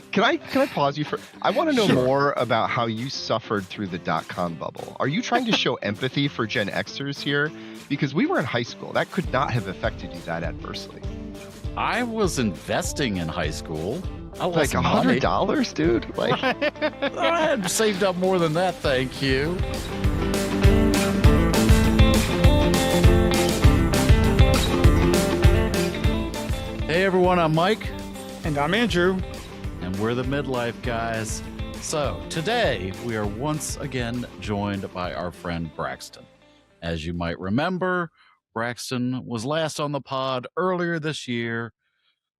Can I pause you for? I want to know more about how you suffered through the .com bubble. Are you trying to show empathy for Gen Xers here? Because we were in high school. That could not have affected you that adversely. I was investing in high school. I lost Like $100, dude. Like I had saved up more than that. Thank you. Hey everyone, I'm Mike. And I'm Andrew. And we're the Midlife Guys. So today we are once again joined by our friend Braxton. As you might remember, Braxton was last on the pod earlier this year.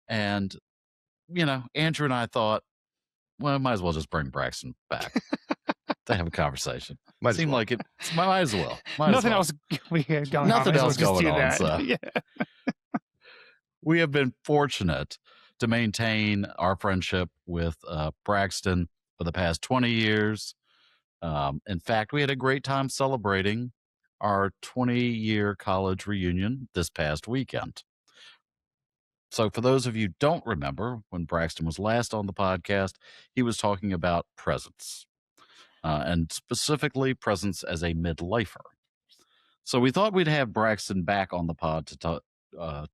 And, you know, Andrew and I thought, well, might as well just bring Braxton back to have a conversation. Seemed like it. Might as well. Nothing else we had going on. Nothing else going on. So. Yeah. We have been fortunate to maintain our friendship with Braxton for the past 20 years. In fact, we had a great time celebrating our 20-year college reunion this past weekend. So for those of you who don't remember, when Braxton was last on the podcast, he was talking about presence, and specifically presence as a midlifer. So we thought we'd have Braxton back on the pod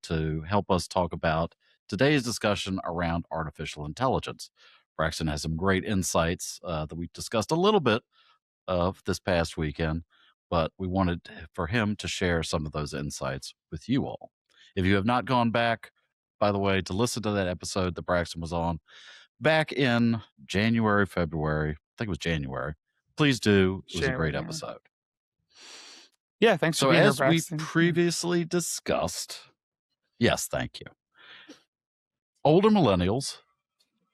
to help us talk about today's discussion around artificial intelligence. Braxton has some great insights that we discussed a little bit of this past weekend, but we wanted for him to share some of those insights with you all. If you have not gone back, by the way, to listen to that episode that Braxton was on back in January, February, I think it was January, please do. It was a great episode. Yeah, thanks for being here, Braxton. As we previously discussed, yes, thank you. Older millennials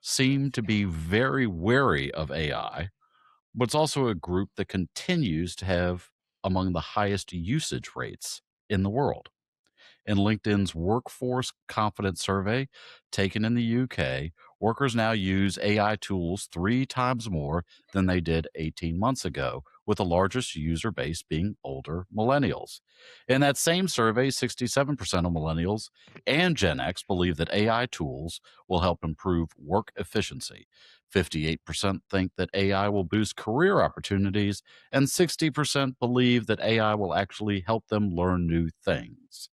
seem to be very wary of AI, but it's also a group that continues to have among the highest usage rates in the world. In LinkedIn's Workforce Confidence Survey taken in the UK, workers now use AI tools 3 times more than they did 18 months ago, with the largest user base being older millennials. In that same survey, 67% of millennials and Gen X believe that AI tools will help improve work efficiency. 58% think that AI will boost career opportunities, and 60% believe that AI will actually help them learn new things.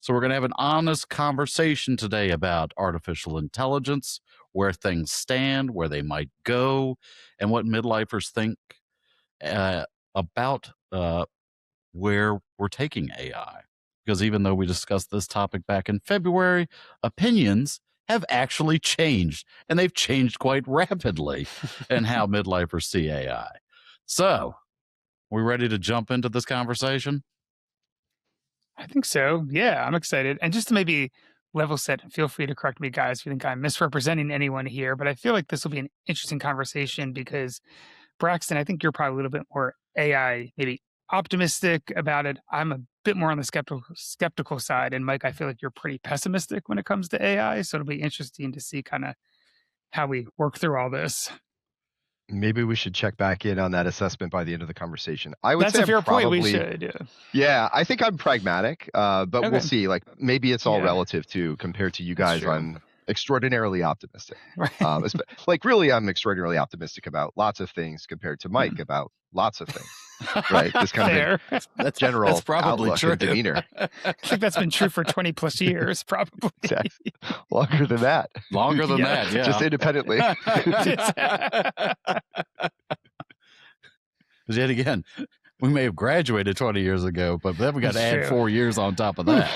So we're going to have an honest conversation today about artificial intelligence, where things stand, where they might go, and what midlifers think about where we're taking AI. Because even though we discussed this topic back in February, opinions have actually changed, and they've changed quite rapidly in how midlifers see AI. So, we ready to jump into this conversation? I think so. Yeah, I'm excited. And just to maybe level set, feel free to correct me, guys, if you think I'm misrepresenting anyone here, but I feel like this will be an interesting conversation because, Braxton, I think you're probably a little bit more AI, maybe optimistic about it. I'm a bit more on the skeptical side. And Mike, I feel like you're pretty pessimistic when it comes to AI. So it'll be interesting to see kind of how we work through all this. Maybe we should check back in on that assessment by the end of the conversation. I would That's say a fair probably, point. We should. Yeah, I think I'm pragmatic, but Okay. We'll see. Like maybe it's all relative too. Compared to you guys, I'm extraordinarily optimistic. Right. Like really, I'm extraordinarily optimistic about lots of things compared to Mike about lots of things. Right? This kind of that's general that's probably outlook true. and demeanor. I think that's been true for 20 plus years, probably. Exactly. Longer than that. Longer than that, yeah. Just independently. Because yet again, we may have graduated 20 years ago, but then we got to add 4 years on top of that.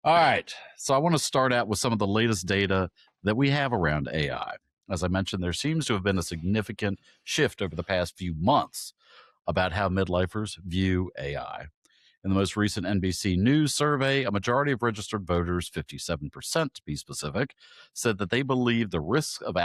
All right. So I want to start out with some of the latest data that we have around AI. As I mentioned, there seems to have been a significant shift over the past few months about how midlifers view AI. In the most recent NBC News survey, a majority of registered voters, 57% to be specific, said that they believe the risks of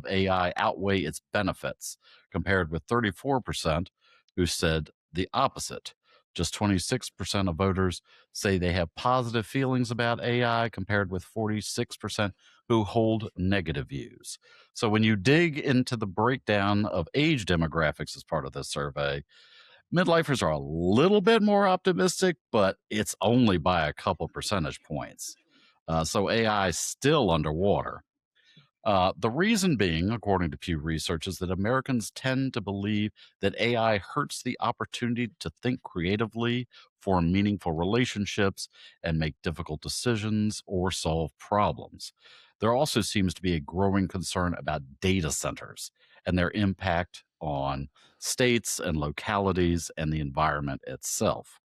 AI outweigh its benefits, compared with 34% who said the opposite. Just 26% of voters say they have positive feelings about AI, compared with 46% who hold negative views. So when you dig into the breakdown of age demographics as part of this survey, midlifers are a little bit more optimistic, but it's only by a couple percentage points. So AI is still underwater. The reason being, according to Pew Research, is that Americans tend to believe that AI hurts the opportunity to think creatively, form meaningful relationships, and make difficult decisions or solve problems. There also seems to be a growing concern about data centers and their impact on states and localities and the environment itself.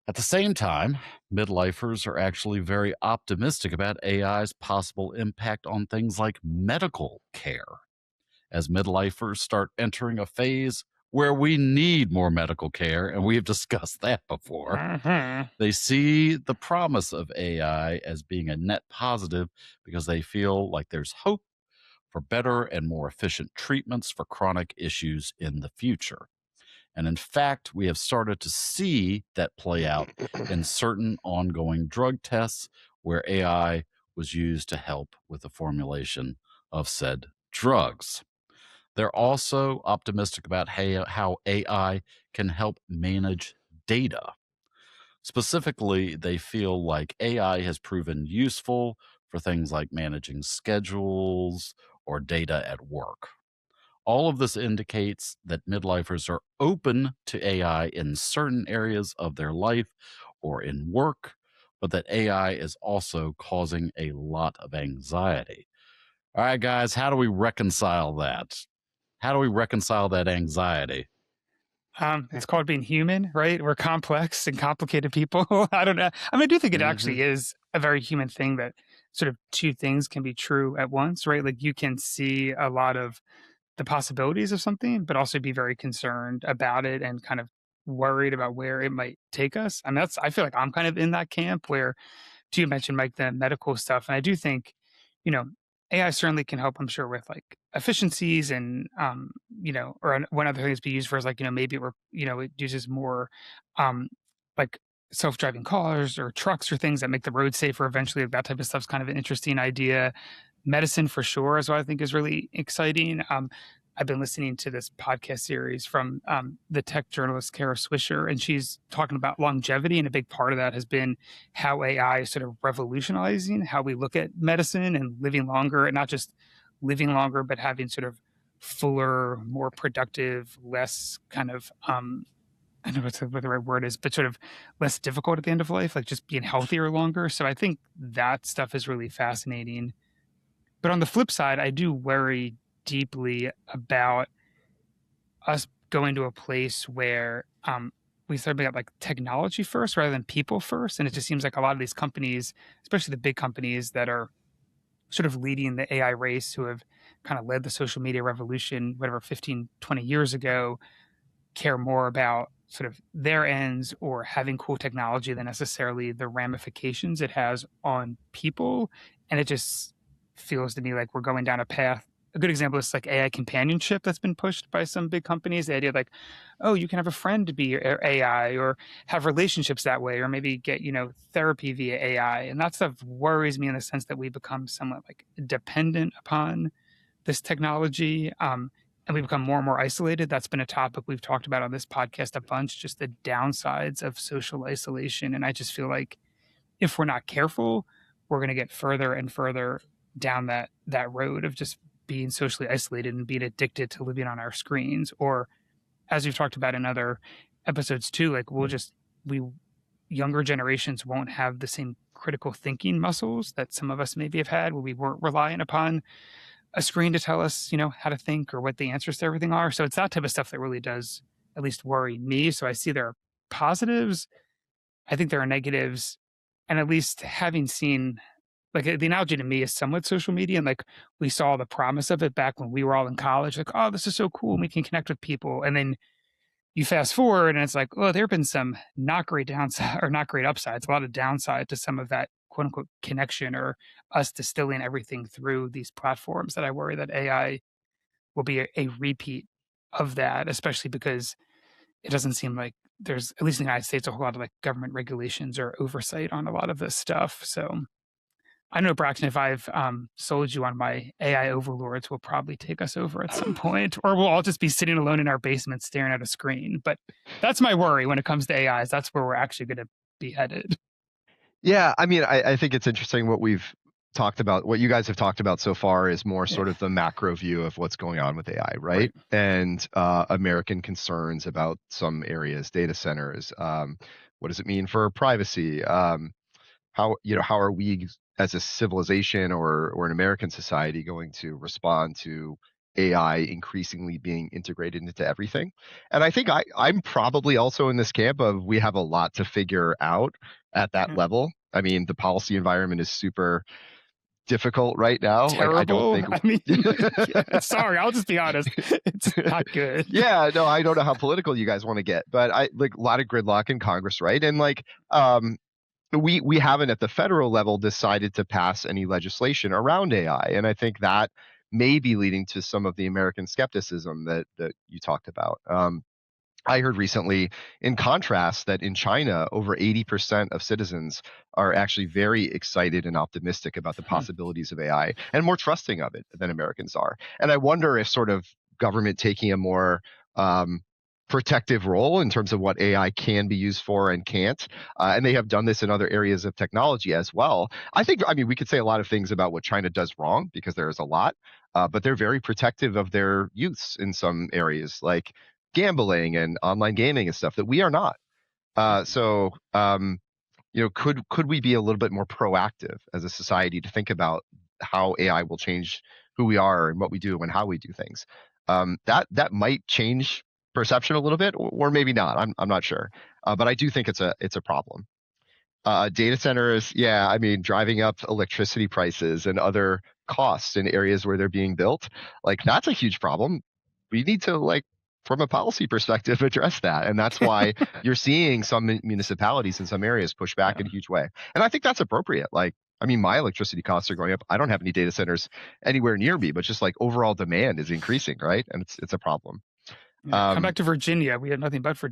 At the same time, midlifers are actually very optimistic about AI's possible impact on things like medical care, as midlifers start entering a phase where we need more medical care, and we've discussed that before. Mhm. They see the promise of AI as being a net positive because they feel like there's hope for better and more efficient treatments for chronic issues in the future. And in fact, we have started to see that play out in certain ongoing drug tests where AI was used to help with the formulation of said drugs. They're also optimistic about how AI can help manage data. Specifically, they feel like AI has proven useful for things like managing schedules or data at work. All of this indicates that midlifers are open to AI in certain areas of their life or in work, but that AI is also causing a lot of anxiety. All right, guys, how do we reconcile that? How do we reconcile that anxiety? It's called being human, right? We're complex and complicated people. I don't know. I mean, I do think it actually is a very human thing that sort of two things can be true at once, right? Like you can see a lot of the possibilities of something, but also be very concerned about it and kind of worried about where it might take us. I mean, I feel like I'm kind of in that camp where you mentioned like the medical stuff. And I do think, you know, AI certainly can help, I'm sure, with like efficiencies and, or one other thing it's be used for is like, maybe it uses more um, like self-driving cars or trucks or things that make the road safer eventually. That type of stuff's kind of an interesting idea. Medicine for sure is what I think is really exciting. I've been listening to this podcast series from the tech journalist Kara Swisher, and she's talking about longevity. And a big part of that has been how AI is sort of revolutionizing how we look at medicine and living longer, and not just living longer, but having sort of fuller, more productive, less kind of I don't know what the right word is, but sort of less difficult at the end of life, like just being healthier longer. So I think that stuff is really fascinating. But on the flip side, I do worry deeply about us going to a place where we start looking at like technology first rather than people first. And it just seems like a lot of these companies, especially the big companies that are sort of leading the AI race, who have kind of led the social media revolution, whatever, 15, 20 years ago, care more about sort of their ends or having cool technology than necessarily the ramifications it has on people. And it just feels to me like we're going down a path. A good example is like AI companionship that's been pushed by some big companies. The idea of like, oh, you can have a friend to be your AI or have relationships that way, or maybe get, therapy via AI. And that stuff worries me in the sense that we become somewhat like dependent upon this technology. And we become more and more isolated. That's been a topic we've talked about on this podcast a bunch, just the downsides of social isolation. And I just feel like if we're not careful, we're going to get further and further down that road of just being socially isolated and being addicted to living on our screens. Or as we've talked about in other episodes too, like we younger generations won't have the same critical thinking muscles that some of us maybe have had, where we weren't relying upon a screen to tell us, how to think or what the answers to everything are. So it's that type of stuff that really does at least worry me. So I see there are positives. I think there are negatives. And at least having seen, like the analogy to me is somewhat social media. And like we saw the promise of it back when we were all in college, like, oh, this is so cool. And we can connect with people. And then you fast forward and it's like, oh, there have been some not great downside or not great upsides, a lot of downside to some of that quote unquote connection or us distilling everything through these platforms, that I worry that AI will be a repeat of that, especially because it doesn't seem like there's, at least in the United States, a whole lot of like government regulations or oversight on a lot of this stuff. So I know, Braxton, if I've sold you on my AI overlords, will probably take us over at some point, or we'll all just be sitting alone in our basement staring at a screen. But that's my worry when it comes to AIs. That's where we're actually going to be headed. Yeah, I mean, I think it's interesting what we've talked about. What you guys have talked about so far is more Yeah. sort of the macro view of what's going on with AI, Right. right? And American concerns about some areas, data centers. What does it mean for privacy? How are we as a civilization or an American society going to respond to AI increasingly being integrated into everything? And I think I'm probably also in this camp of we have a lot to figure out at that Yeah. level. I mean, the policy environment is super difficult right now. Like, I don't Terrible. think. I mean, yeah, sorry, I'll just be honest. It's not good. Yeah, no, I don't know how political you guys want to get, but I like a lot of gridlock in Congress, right? And like, we haven't at the federal level decided to pass any legislation around AI, and I think that may be leading to some of the American skepticism that you talked about. I heard recently, in contrast, that in China, over 80% of citizens are actually very excited and optimistic about the Hmm. possibilities of AI and more trusting of it than Americans are. And I wonder if sort of government taking a more um, protective role in terms of what AI can be used for and can't, and they have done this in other areas of technology as well. I mean, we could say a lot of things about what China does wrong because there is a lot, but they're very protective of their youths in some areas, like gambling and online gaming and stuff that we are not. Could we be a little bit more proactive as a society to think about how AI will change who we are and what we do and how we do things? That might change perception a little bit, or maybe not. I'm not sure, but I do think it's a problem. Data centers, yeah, I mean, driving up electricity prices and other costs in areas where they're being built, like that's a huge problem. We need to, like, from a policy perspective, address that. And that's why you're seeing some municipalities in some areas push back Yeah. in a huge way. And I think that's appropriate. Like, I mean, my electricity costs are going up. I don't have any data centers anywhere near me, but just like overall demand is increasing, right? And it's a problem. Yeah. Come Um, back to Virginia. We have nothing but for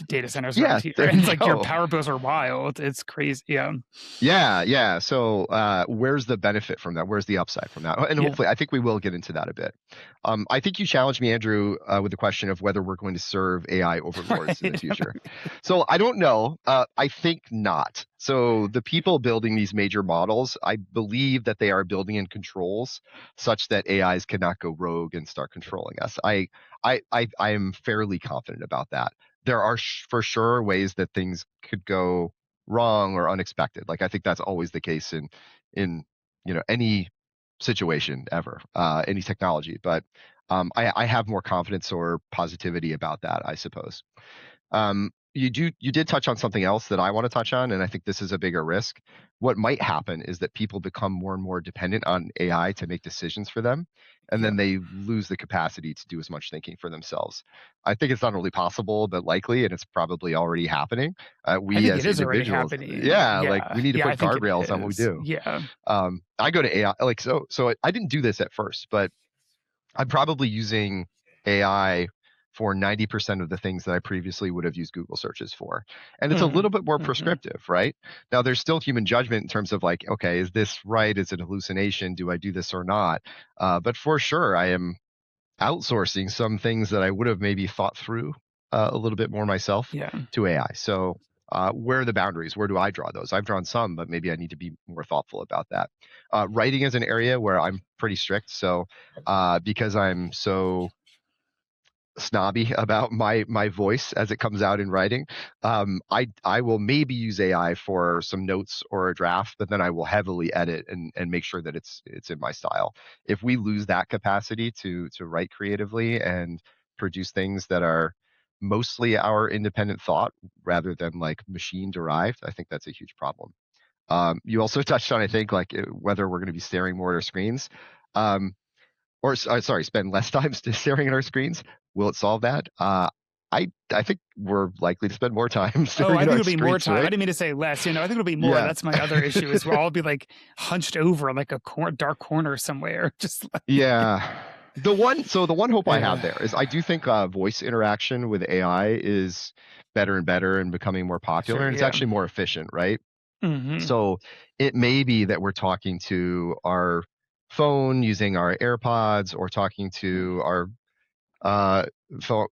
data centers around yeah, here. there And it's you like your go. power bills are wild. It's crazy. Yeah. Yeah. So where's the benefit from that? Where's the upside from that? And Yeah. hopefully, I think we will get into that a bit. I think you challenged me, Andrew, with the question of whether we're going to serve AI overlords in the Right. future. So I don't know. I think not. So the people building these major models, I believe that they are building in controls such that AIs cannot go rogue and start controlling us. I am fairly confident about that. There are for sure ways that things could go wrong or unexpected. Like, I think that's always the case in any situation ever, any technology. But I have more confidence or positivity about that, I suppose. You did touch on something else that I want to touch on, and I think this is a bigger risk. What might happen is that people become more and more dependent on AI to make decisions for them, and Yeah. then they lose the capacity to do as much thinking for themselves. I think it's not only possible, but likely, and it's probably already happening. I We think as it is already individuals, happening. yeah, like Yeah. we need to Yeah. I put think it guardrails on what we is. do. Yeah. I go to AI, like, so I didn't do this at first, but I'm probably using AI for 90% of the things that I previously would have used Google searches for. And it's a Hmm. little bit more Hmm. prescriptive, right? Now, there's still human judgment in terms of, like, okay, is this right? Is it a hallucination? Do I do this or not? But for sure, I am outsourcing some things that I would have maybe thought through a little bit more myself Yeah. to AI. So, where are the boundaries? Where do I draw those? I've drawn some, but maybe I need to be more thoughtful about that. Writing is an area where I'm pretty strict. So, because I'm so snobby about my voice as it comes out in writing, I will maybe use AI for some notes or a draft, but then I will heavily edit and make sure that it's in my style. If we lose that capacity to write creatively and produce things that are mostly our independent thought rather than like machine derived, I think that's a huge problem. You also touched on, I think, like whether we're going to be staring more at our screens. Um, sorry, spend less time staring at our screens. Will it solve that? I think we're likely to spend more time Oh, staring I at think our it'll be more screens, time. I right? didn't mean to say less. I think it'll be more. Yeah. That's my other issue is we'll all be like hunched over in like a dark corner somewhere. Just like, Yeah. The one hope I have yeah. there is I do think voice interaction with AI is better and better and becoming more popular, Sure. and it's Yeah. actually more efficient, right? Hmm. So it may be that we're talking to our phone using our AirPods or talking to our phone,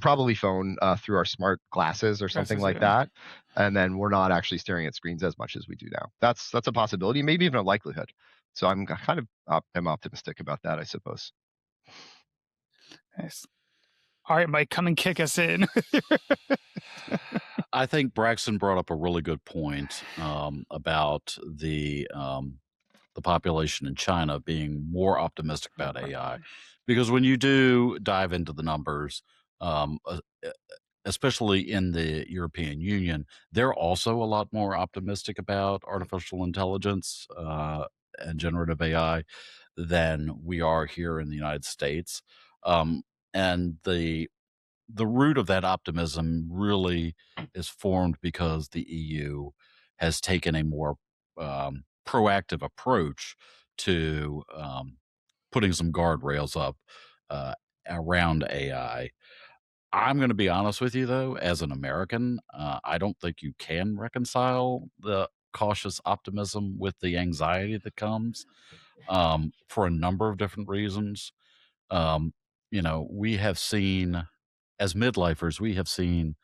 probably phone through our smart glasses or something Glasses, like yeah. that, and then we're not actually staring at screens as much as we do now. That's a possibility, maybe even a likelihood. So I'm kind of I'm optimistic about that, I suppose. Nice. All right, Mike, come and kick us in. I think Braxton brought up a really good point about the population in China being more optimistic about AI, because when you do dive into the numbers, um, uh, uh, especially in the European Union, they're also a lot more optimistic about artificial intelligence and generative AI than we are here in the United States. Um, and the root of that optimism really is formed because the EU has taken a more proactive approach to putting some guardrails up uh, around AI. I'm going to be honest with you, though, as an American, I don't think you can reconcile the cautious optimism with the anxiety that comes for a number of different reasons. Um, we have seen, as midlifers, we have seen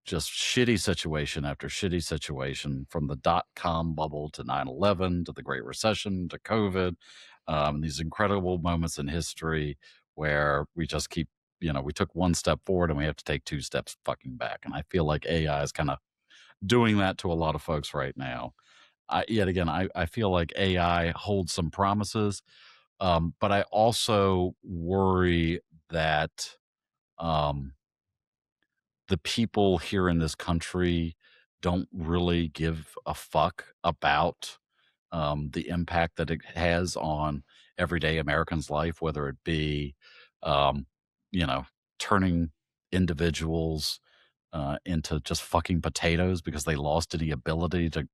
just shitty situation after shitty situation, from the dot-com bubble to 9/11 to the Great Recession to COVID. These incredible moments in history where we just keep, we took one step forward and we have to take two steps fucking back. And I feel like AI is kind of doing that to a lot of folks right now. Yet again, I feel like AI holds some promises, but I also worry that um, the people here in this country don't really give a fuck about the impact that it has on everyday Americans' life, whether it be, um, you know, turning individuals into just fucking potatoes because they lost any ability to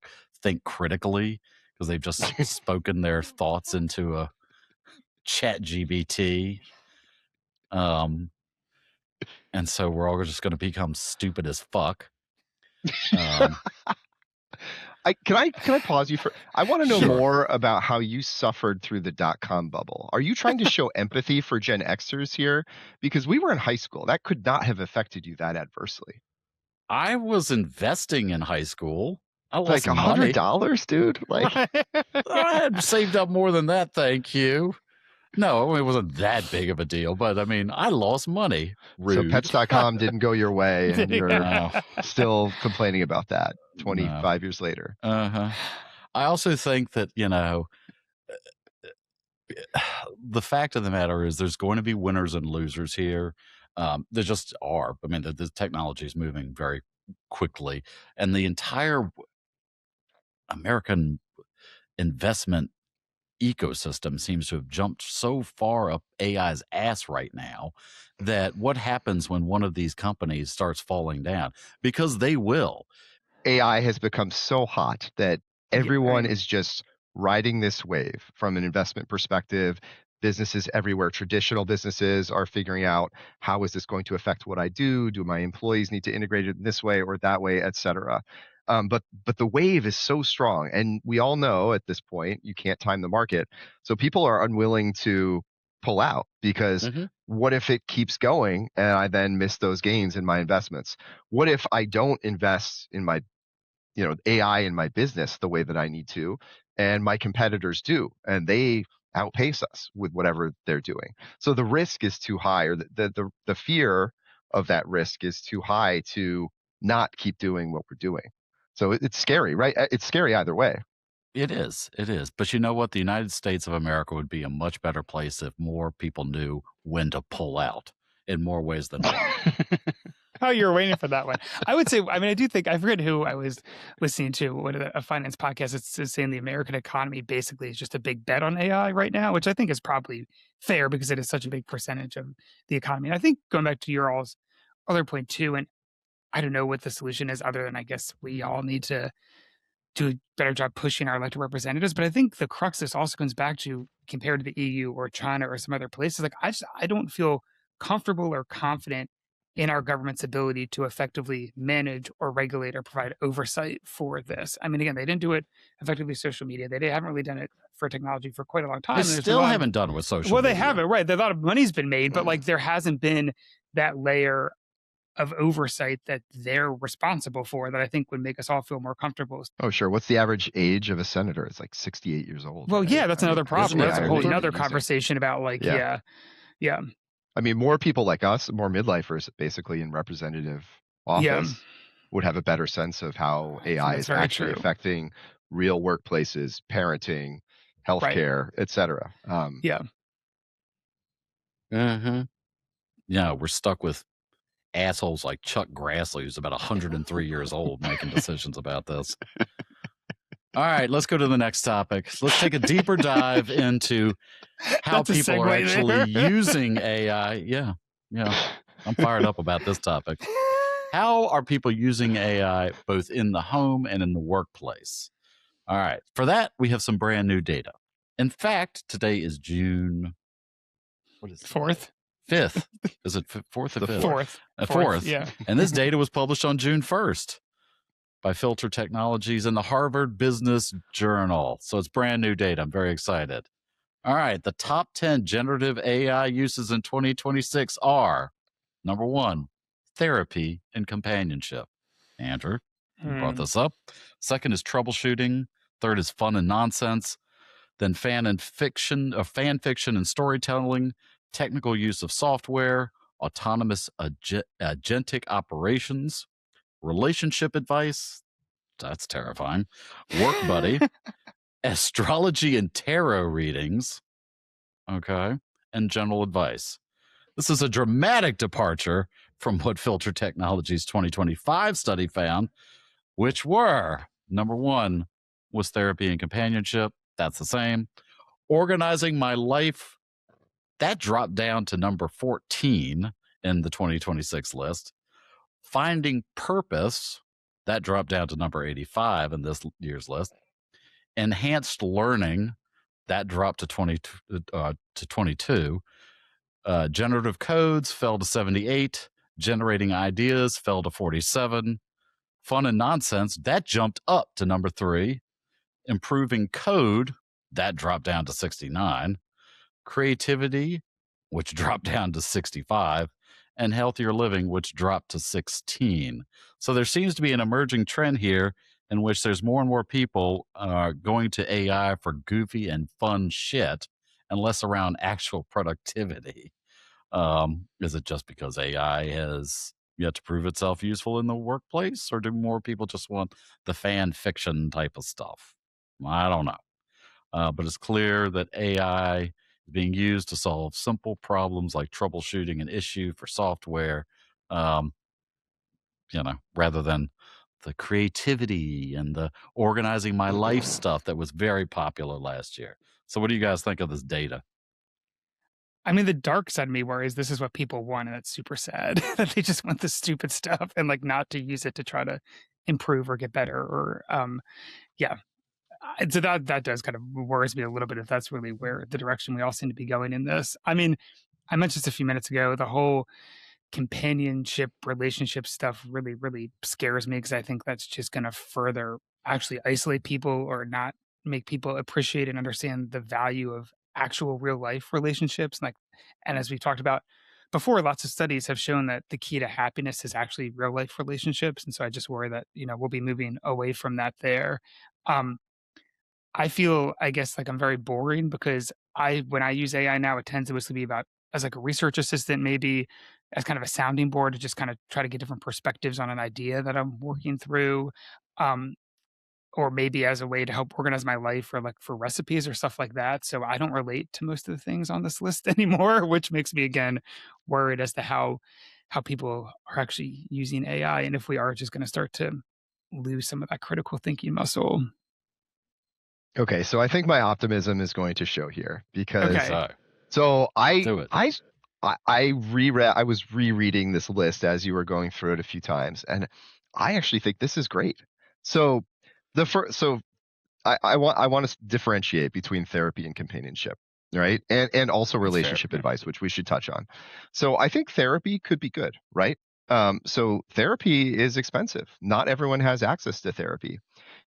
think critically because they've just spoken their thoughts into a chat GBT. And so we're all just going to become stupid as fuck. Can I pause you for? I want to know Sure. more about how you suffered through the dot-com bubble. Are you trying to show empathy for Gen Xers here? Because we were in high school. That could not have affected you that adversely. I was investing in high school. I Like lost money. $100, dude. Like, I had saved up more than that, thank you. No, it wasn't that big of a deal, but I mean, I lost money. so Rude. pets.com didn't go your way, and you're No, still complaining about that no. 25 years later. I also think that, the fact of the matter is there's going to be winners and losers here. There just are. I mean, the technology is moving very quickly, and the entire American investment ecosystem seems to have jumped so far up AI's ass right now that what happens when one of these companies starts falling down? Because they will. AI has become so hot that everyone is just riding this wave from an investment perspective. Businesses everywhere, traditional businesses, are figuring out, how is this going to affect what I do? Do my employees need to integrate it in this way or that way, et cetera? But the wave is so strong, and we all know at this point you can't time the market. So people are unwilling to pull out because what if it keeps going and I then miss those gains in my investments? What if I don't invest in my AI in my business the way that I need to, and my competitors do, and they outpace us with whatever they're doing? So the risk is too high, or the fear of that risk is too high to not keep doing what we're doing. So it's scary, right? It's scary either way. It is. It is. But you know what? The United States of America would be a much better place if more people knew when to pull out in more ways than one. Oh, you were waiting for that one. I would say, I mean, I do think, I forget who I was listening to, a finance podcast. It's saying the American economy basically is just a big bet on AI right now, which I think is probably fair because it is such a big percentage of the economy. And I think going back to your all's other point too, and I don't know what the solution is other than I guess we all need to do a better job pushing our elected representatives. But I think the crux of this also comes back to, compared to the EU or China or some other places, like I don't feel comfortable or confident in our government's ability to effectively manage or regulate or provide oversight for this. I mean, again, they didn't do it effectively with social media. They haven't really done it for technology for quite a long time. They And there's still a lot haven't done it with social well, media. they haven't, right? A lot of money's been made, but like there hasn't been that layer of oversight that they're responsible for that I think would make us all feel more comfortable. Oh, sure. What's the average age of a senator? It's like 68 years old. Well, right? yeah, that's I mean, another how much problem. That's a AI are whole they another using? conversation about like, Yeah. yeah. I mean, more people like us, more midlifers, basically in representative office, would have a better sense of how AI That's is very actually true. affecting real workplaces, parenting, healthcare, etc. Yeah. Yeah, we're stuck with assholes like Chuck Grassley, who's about 103 years old, making decisions about this. All right, let's go to the next topic. Let's take a deeper dive into how That's a people are segue actually there. using AI. Yeah, I'm fired up about this topic. How are people using AI both in the home and in the workplace? All right, for that, we have some brand new data. In fact, today is June. What is it? 4th? 5th. Is it 4th or The 5th? 4th. 4th. Yeah. And this data was published on June 1st by Filter Technologies in the Harvard Business Journal. So it's brand new data. I'm very excited. All right. The top 10 generative AI uses in 2026 are number 1, therapy and companionship. Andrew, you brought this up. Second is troubleshooting. Third is fun and nonsense. Then fan fiction and storytelling, technical use of software, autonomous agentic operations, relationship advice. That's terrifying. Work buddy, astrology and tarot readings. Okay. And general advice. This is a dramatic departure from what Filter Technologies 2025 study found, which were number 1 was therapy and companionship. That's the same. Organizing my life, that dropped down to number 14 in the 2026 list. Finding purpose, that dropped down to number 85 in this year's list. Enhanced learning, that dropped to 22. Generative codes fell to 78. Generating ideas fell to 47. Fun and nonsense, that jumped up to number 3. Improving code, that dropped down to 69. Creativity, which dropped down to 65. And healthier living, which dropped to 16. So there seems to be an emerging trend here in which there's more and more people going to AI for goofy and fun shit and less around actual productivity. Is it just because AI has yet to prove itself useful in the workplace, or do more people just want the fan fiction type of stuff? I don't know. But it's clear that AI is being used to solve simple problems like troubleshooting an issue for software, rather than the creativity and the organizing my life stuff that was very popular last year. So what do you guys think of this data? I mean, the dark side of me worries this is what people want, and that's super sad that they just want this stupid stuff and like not to use it to try to improve or get better or yeah. So that does kind of worries me a little bit if that's really where the direction we all seem to be going in this. I mean, I mentioned this a few minutes ago, the whole companionship relationship stuff really, really scares me because I think that's just going to further actually isolate people or not make people appreciate and understand the value of actual real life relationships. And as we've talked about before, lots of studies have shown that the key to happiness is actually real life relationships. And so I just worry that, we'll be moving away from that there. I feel, I guess, like I'm very boring because when I use AI now, it tends to mostly be about as like a research assistant, maybe as kind of a sounding board to just kind of try to get different perspectives on an idea that I'm working through, um, or maybe as a way to help organize my life or like for recipes or stuff like that. So I don't relate to most of the things on this list anymore, which makes me again worried as to how people are actually using AI and if we are just going to start to lose some of that critical thinking muscle. Okay, so I think my optimism is going to show here because Okay. so Do it. I was rereading this list as you were going through it a few times, and I actually think this is great. So I want to differentiate between therapy and companionship, right? And also That's fair, relationship yeah. advice, which we should touch on. So I think therapy could be good, right? So therapy is expensive. Not everyone has access to therapy.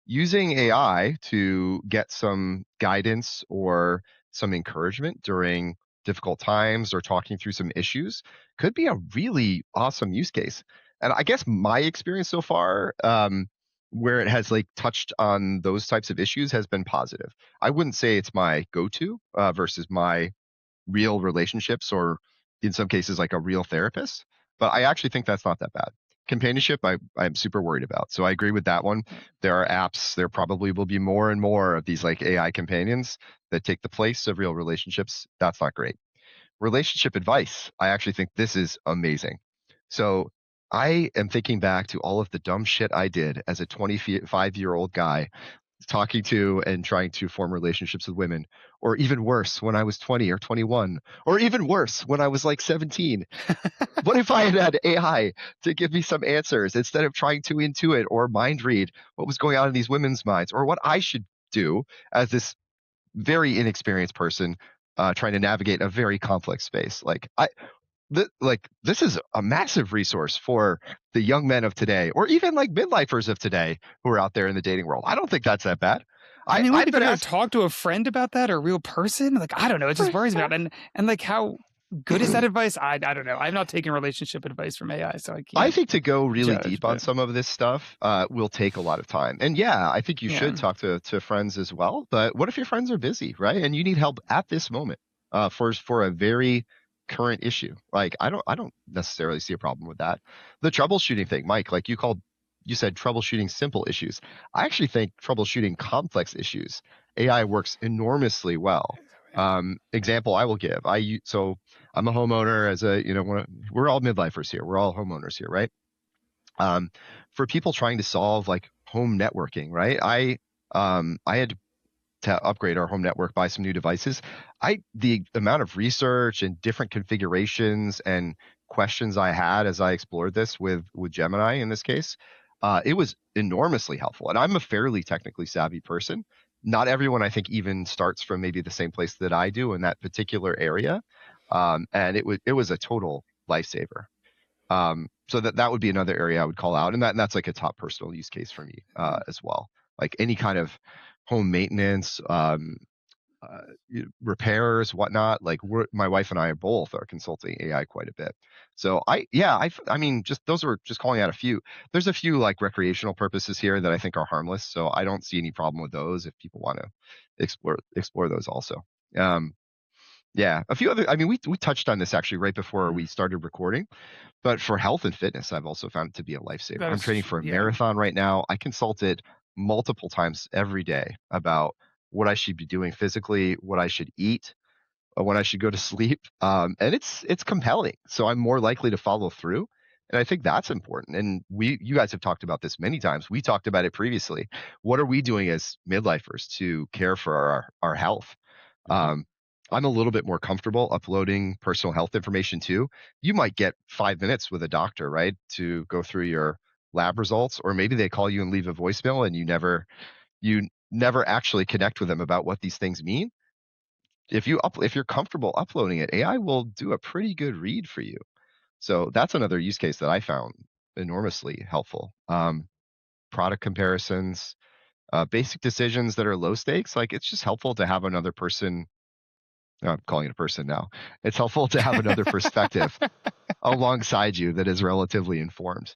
Using AI to get some guidance or some encouragement during difficult times or talking through some issues could be a really awesome use case. And I guess my experience so far, where it has like touched on those types of issues has been positive. I wouldn't say it's my go-to versus my real relationships or in some cases like a real therapist, but I actually think that's not that bad. Companionship, I'm super worried about. So I agree with that one. There are apps, there probably will be more and more of these like AI companions that take the place of real relationships. That's not great. Relationship advice, I actually think this is amazing. So I am thinking back to all of the dumb shit I did as a 25-year-old guy talking to and trying to form relationships with women, or even worse, when I was 20 or 21, or even worse, when I was like 17. What if I had had AI to give me some answers instead of trying to intuit or mind read what was going on in these women's minds, or what I should do as this very inexperienced person trying to navigate a very complex space? This is a massive resource for the young men of today, or even like midlifers of today who are out there in the dating world. I don't think that's that bad. I mean, would I've it be been better to asked. talk to a friend about that or a real person? Like, I don't know. It just worries me out. And like, how good is that advice? I don't know. I've not taken relationship advice from AI, so I I can't think to go really judge. deep on But some of this stuff will take a lot of time. And yeah, I think you yeah, should talk to friends as well. But what if your friends are busy, right? And you need help at this moment for a very current issue. Like I don't necessarily see a problem with that. The troubleshooting thing, Mike, like you said troubleshooting simple issues. I actually think troubleshooting complex issues, AI works enormously well. Example I will give. So I'm a homeowner as a, we're all midlifers here. We're all homeowners here, right? Um, for people trying to solve like home networking, right? I had to upgrade our home network, buy some new devices. The amount of research and different configurations and questions I had as I explored this with Gemini in this case, it was enormously helpful. And I'm a fairly technically savvy person. Not everyone, I think, even starts from maybe the same place that I do in that particular area. And it was a total lifesaver. So that would be another area I would call out, and that's like a top personal use case for me as well. Like any kind of home maintenance, uh, repairs, whatnot. Like my wife and I both are consulting AI quite a bit. So I mean, just those were just calling out a few. There's a few like recreational purposes here that I think are harmless, so I don't see any problem with those if people want to explore those also. Um, yeah, a few other. I mean, we touched on this actually right before we started recording. But for health and fitness, I've also found it to be a lifesaver. that I'm is, training for a yeah. marathon right now. I consult it multiple times every day about what I should be doing physically, what I should eat, when I should go to sleep. And it's compelling. So I'm more likely to follow through. And I think that's important. And you guys have talked about this many times. We talked about it previously. What are we doing as midlifers to care for our health? Mhm. I'm a little bit more comfortable uploading personal health information too. You might get 5 minutes with a doctor, right, to go through your lab results, or maybe they call you and leave a voicemail and you never actually connect with them about what these things mean. If you're comfortable uploading it, AI will do a pretty good read for you. So that's another use case that I found enormously helpful. Product comparisons, basic decisions that are low stakes. Like it's just helpful to have another person. I'm calling it a person now. It's helpful to have another perspective alongside you that is relatively informed.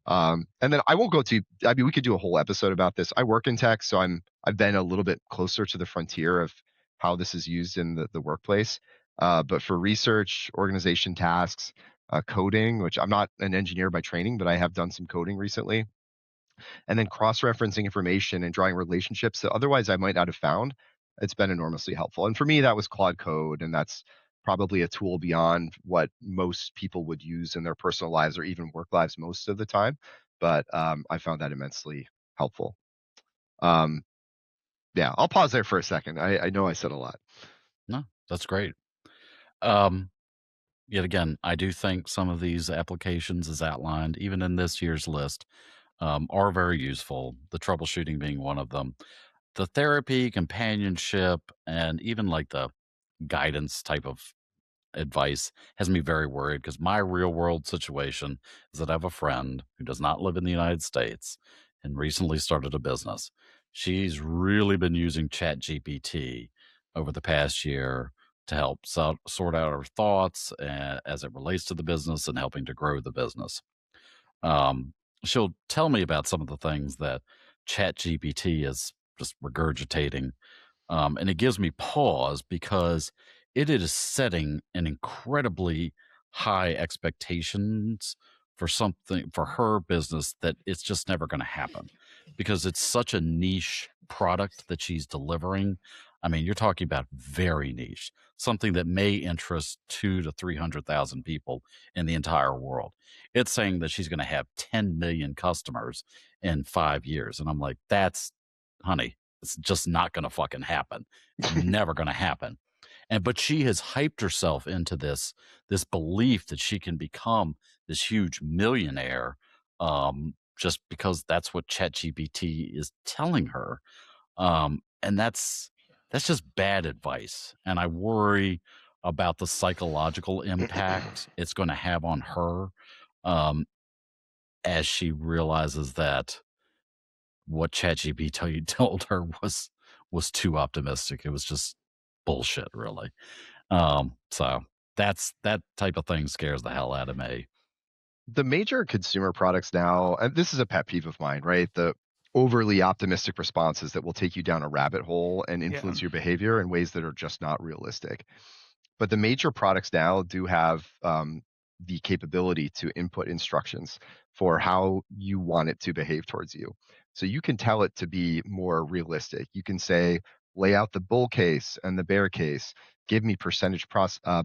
And then I won't go to. I mean, we could do a whole episode about this. I work in tech, so I've been a little bit closer to the frontier of how this is used in the workplace. But for research, organization tasks, coding, which I'm not an engineer by training, but I have done some coding recently, and then cross-referencing information and drawing relationships that otherwise I might not have found. It's been enormously helpful. And for me, that was Claude Code, and that's probably a tool beyond what most people would use in their personal lives or even work lives most of the time. But I found that immensely helpful. Um, yeah, I'll pause there for a second. I know I said a lot. No, that's great. Um, Yet again, I do think some of these applications, as outlined, even in this year's list, are very useful. The troubleshooting being one of them. The therapy, companionship, and even like the guidance type of advice has me very worried because my real world situation is that I have a friend who does not live in the United States and recently started a business. She's really been using ChatGPT over the past year to help sort out her thoughts as it relates to the business and helping to grow the business. Um, she'll tell me about some of the things that ChatGPT is just regurgitating, and it gives me pause because it is setting an incredibly high expectations for something for her business that it's just never going to happen because it's such a niche product that she's delivering. I mean, you're talking about very niche, something that may interest 200,000 to 300,000 people in the entire world. It's saying that she's going to have 10 million customers in 5 years. And I'm like, honey, it's just not going to fucking happen. Never going to happen. But she has hyped herself into this belief that she can become this huge millionaire, just because that's what ChatGPT is telling her. And that's just bad advice. And I worry about the psychological impact it's going to have on her, as she realizes that what ChatGPT told her was too optimistic. It was just bullshit, really. So that type of thing scares the hell out of me. The major consumer products now, and this is a pet peeve of mine, right? The overly optimistic responses that will take you down a rabbit hole and influence your behavior in ways that are just not realistic. But the major products now do have the capability to input instructions for how you want it to behave towards you. So you can tell it to be more realistic. You can say, lay out the bull case and the bear case. Give me percentage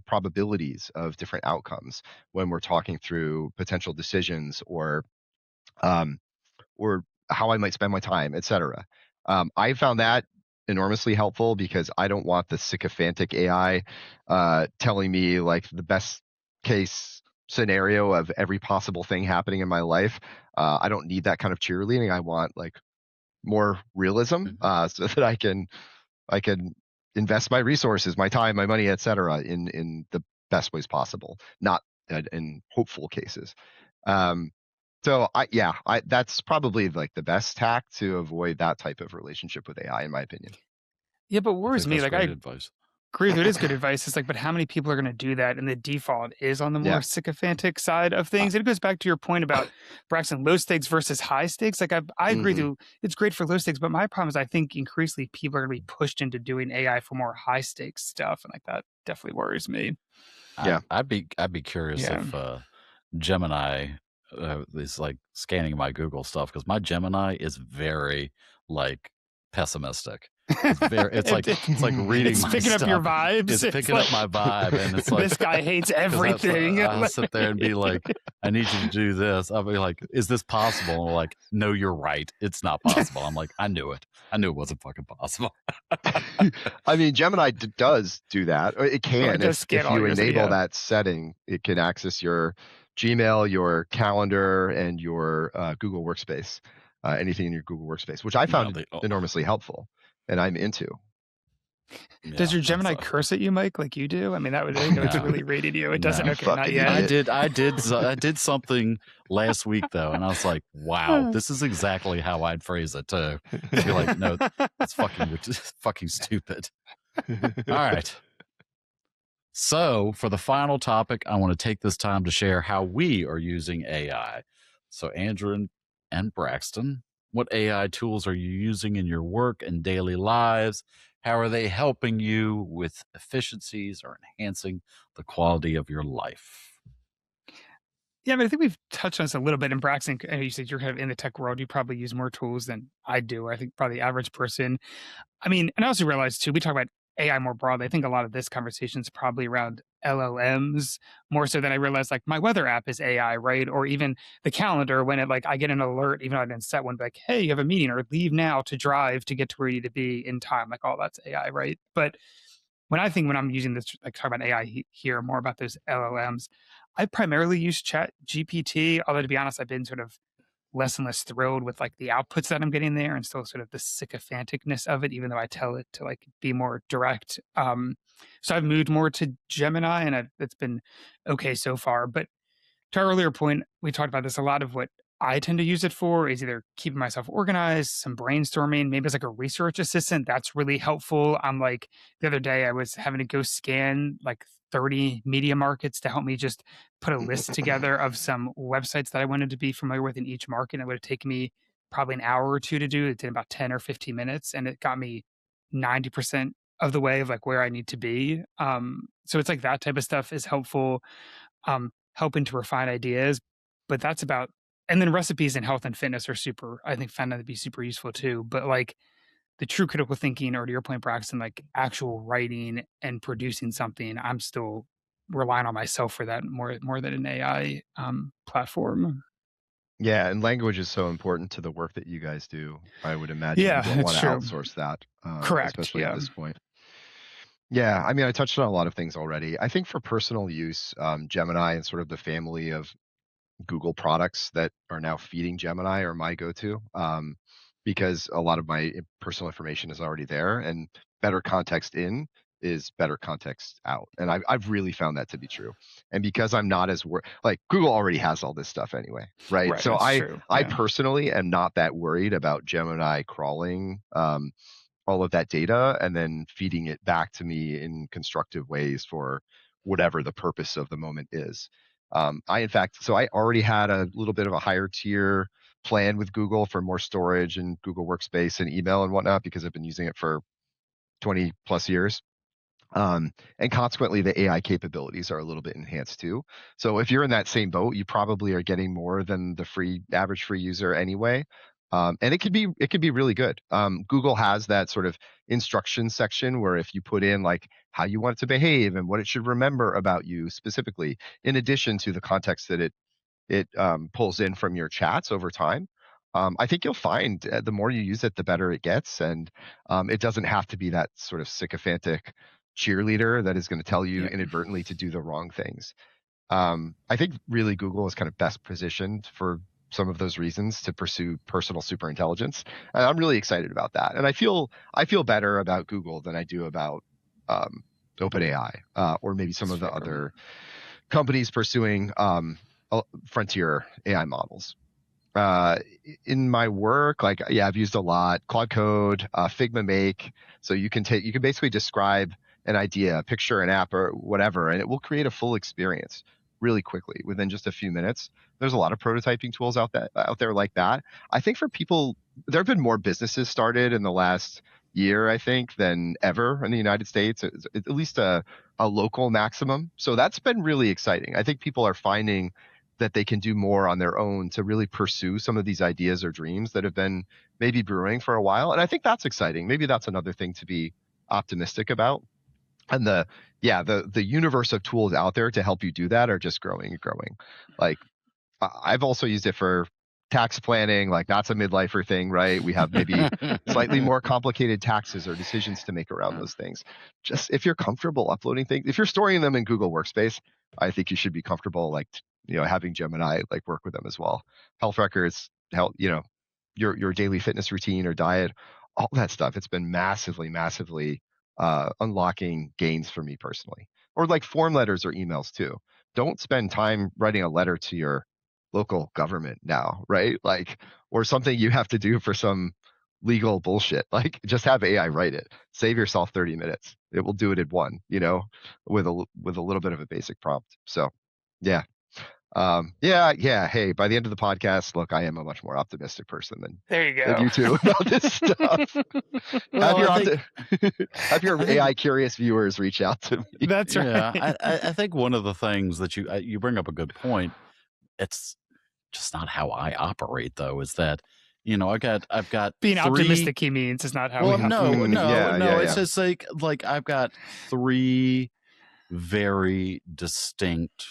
probabilities of different outcomes when we're talking through potential decisions or how I might spend my time, etc. I found that enormously helpful because I don't want the sycophantic AI telling me like the best case scenario of every possible thing happening in my life. I don't need that kind of cheerleading. I want like more realism so that I can invest my resources, my time, my money, etc. in the best ways possible, not in hopeful cases. So that's probably like the best tack to avoid that type of relationship with AI, in my opinion. Yeah, but worries me. Like I advice. agree with you. It is good advice. It's like, but how many people are going to do that? And the default is on the more sycophantic side of things. It goes back to your point about Braxton, low stakes versus high stakes. Like I agree with you. It's great for low stakes, but my problem is I think increasingly people are going to be pushed into doing AI for more high stakes stuff. And like that definitely worries me. Yeah. I'd be curious if Gemini is like scanning my Google stuff, because my Gemini is very like pessimistic. It's like reading it's my picking stuff. Up your vibes. It's picking up my vibe, and it's like this guy hates everything. I'll sit there and be like, I need you to do this. I'll be like, is this possible? And like, no, you're right. It's not possible. I'm like, I knew it. I knew it wasn't fucking possible. I mean, Gemini does do that. It can. If you enable that setting, it can access your Gmail, your calendar, and your Google Workspace. Anything in your Google Workspace, which I found enormously helpful, and I'm into. Does your Gemini curse at you, Mike, like you do? I mean, that would it's really rated you. It doesn't. Okay, not yet. I did something last week though, and I was like, wow, this is exactly how I'd phrase it too. I'd be like, no, that's fucking stupid. All right. So for the final topic, I want to take this time to share how we are using AI. So Andrew and Braxton, what AI tools are you using in your work and daily lives? How are they helping you with efficiencies or enhancing the quality of your life? Yeah, I mean, I think we've touched on this a little bit in Braxton. You said you're kind of in the tech world. You probably use more tools than I do. I think probably the average person. I mean, and I also realized too, we talk about AI more broadly. I think a lot of this conversation is probably around LLMs more so than I realized. Like my weather app is AI, right? Or even the calendar when I get an alert, even though I didn't set one, like, hey, you have a meeting or leave now to drive to get to where you need to be in time. Like all that's AI, right? But when I'm using this, like talking about AI here, more about those LLMs, I primarily use Chat GPT. Although to be honest, I've been sort of less and less thrilled with like the outputs that I'm getting there, and still sort of the sycophanticness of it, even though I tell it to like be more direct. So I've moved more to Gemini, and it's been okay so far. But to our earlier point, we talked about this. A lot of what I tend to use it for is either keeping myself organized, some brainstorming, maybe it's like a research assistant. That's really helpful. I'm like, the other day I was having to go scan like 30 media markets to help me just put a list together of some websites that I wanted to be familiar with in each market. It would have taken me probably an hour or two to do. It did about 10 or 15 minutes, and it got me 90% of the way of like where I need to be. So it's like that type of stuff is helpful, helping to refine ideas, but that's about. And then recipes in health and fitness are super, I think, found that to be super useful too. But like the true critical thinking, or to your point, Braxton, like actual writing and producing something, I'm still relying on myself for that more than an AI platform. Yeah, and language is so important to the work that you guys do. I would imagine Yeah, you don't want that's to true. outsource that, Correct. especially at Yeah. this point. Yeah, I mean, I touched on a lot of things already. I think for personal use, Gemini and sort of the family of Google products that are now feeding Gemini are my go-to, because a lot of my personal information is already there, and better context in is better context out. And I've really found that to be true. And because I'm not as like Google already has all this stuff anyway, right? Right. So That's I true. I Yeah. personally am not that worried about Gemini crawling all of that data and then feeding it back to me in constructive ways for whatever the purpose of the moment is. I, in fact, so I already had a little bit of a higher tier plan with Google for more storage and Google Workspace and email and whatnot because I've been using it for 20 plus years. And consequently, the AI capabilities are a little bit enhanced too. So if you're in that same boat, you probably are getting more than the average free user anyway. And it could be really good. Google has that sort of instruction section where if you put in like how you want it to behave and what it should remember about you specifically, in addition to the context that it pulls in from your chats over time. I think you'll find the more you use it, the better it gets, and it doesn't have to be that sort of sycophantic cheerleader that is going to tell you Yeah. inadvertently to do the wrong things. I think really Google is kind of best positioned for some of those reasons to pursue personal superintelligence, and I'm really excited about that. And I feel better about Google than I do about OpenAI or maybe some of the other companies pursuing frontier AI models. In my work, like, yeah, I've used a lot Claude Code, Figma Make. So you can basically describe an idea, a picture, an app, or whatever, and it will create a full experience really quickly within just a few minutes. There's a lot of prototyping tools out there like that. I think for people, there have been more businesses started in the last year, I think, than ever in the United States, at least a local maximum. So that's been really exciting. I think people are finding that they can do more on their own to really pursue some of these ideas or dreams that have been maybe brewing for a while. And I think that's exciting. Maybe that's another thing to be optimistic about. And the universe of tools out there to help you do that are just growing and growing. Like I've also used it for tax planning. Like that's a midlifer thing, right? We have maybe slightly more complicated taxes or decisions to make around those things. Just if you're comfortable uploading things, if you're storing them in Google Workspace, I think you should be comfortable like having Gemini like work with them as well. Health records, health, your daily fitness routine or diet, all that stuff. It's been massively unlocking gains for me personally. Or like form letters or emails too. Don't spend time writing a letter to your local government now, right? Like, or something you have to do for some legal bullshit. Like, just have AI write it. Save yourself 30 minutes. It will do it in one, with a little bit of a basic prompt. So, yeah. Yeah. Hey, by the end of the podcast, look, I am a much more optimistic person There you than go. you two about this stuff. Have your AI curious viewers reach out to me. That's right. Yeah, I think one of the things that you bring up a good point. It's just not how I operate, though. Is that I've got Being three, optimistic, he means, is not how. Well, we no. Yeah. It's just like I've got three very distinct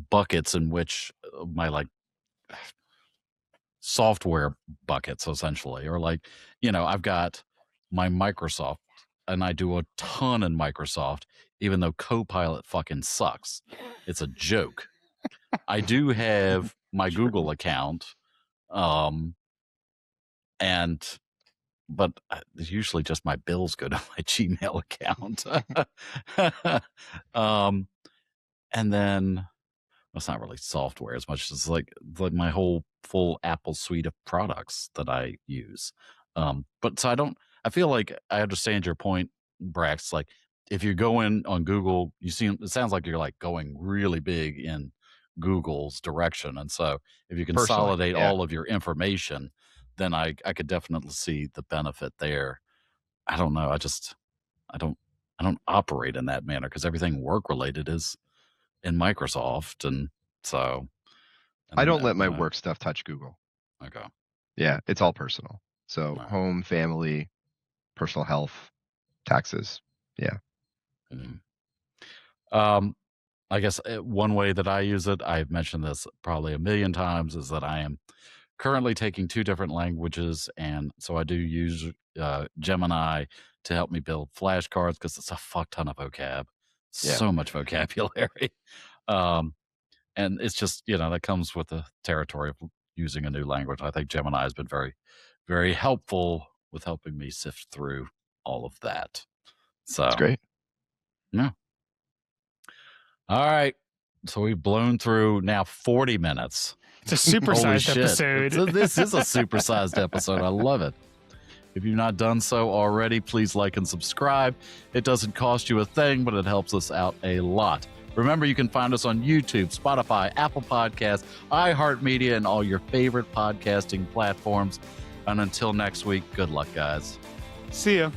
buckets in which my like software buckets essentially, or like I've got my Microsoft, and I do a ton in Microsoft, even though Copilot fucking sucks. It's a joke. I do have my Google account, but usually just my bills go to my Gmail account. And then well, it's not really software as much as like my whole full Apple suite of products that I use. But so I feel like I understand your point, Brax. Like if you go in on Google, it sounds like you're like going really big in Google's direction. And so if you Personally, consolidate yeah. all of your information, then I could definitely see the benefit there. I don't know. I don't operate in that manner because everything work related is in Microsoft. And so, I don't let my work stuff touch Google. Okay. Yeah, it's all personal. So Right. home, family, personal health, taxes. Yeah. I guess one way that I use it, I've mentioned this probably a million times, is that I am currently taking 2 different languages. And so I do use Gemini to help me build flashcards because it's a fuck ton of vocab, Yeah. so much vocabulary. And it's just, that comes with the territory of using a new language. I think Gemini has been very, very helpful with helping me sift through all of that. So That's great. Yeah. All right. So we've blown through now 40 minutes. It's a supersized episode. This is a supersized episode. I love it. If you've not done so already, please like and subscribe. It doesn't cost you a thing, but it helps us out a lot. Remember, you can find us on YouTube, Spotify, Apple Podcasts, iHeartMedia, and all your favorite podcasting platforms. And until next week, good luck, guys. See ya.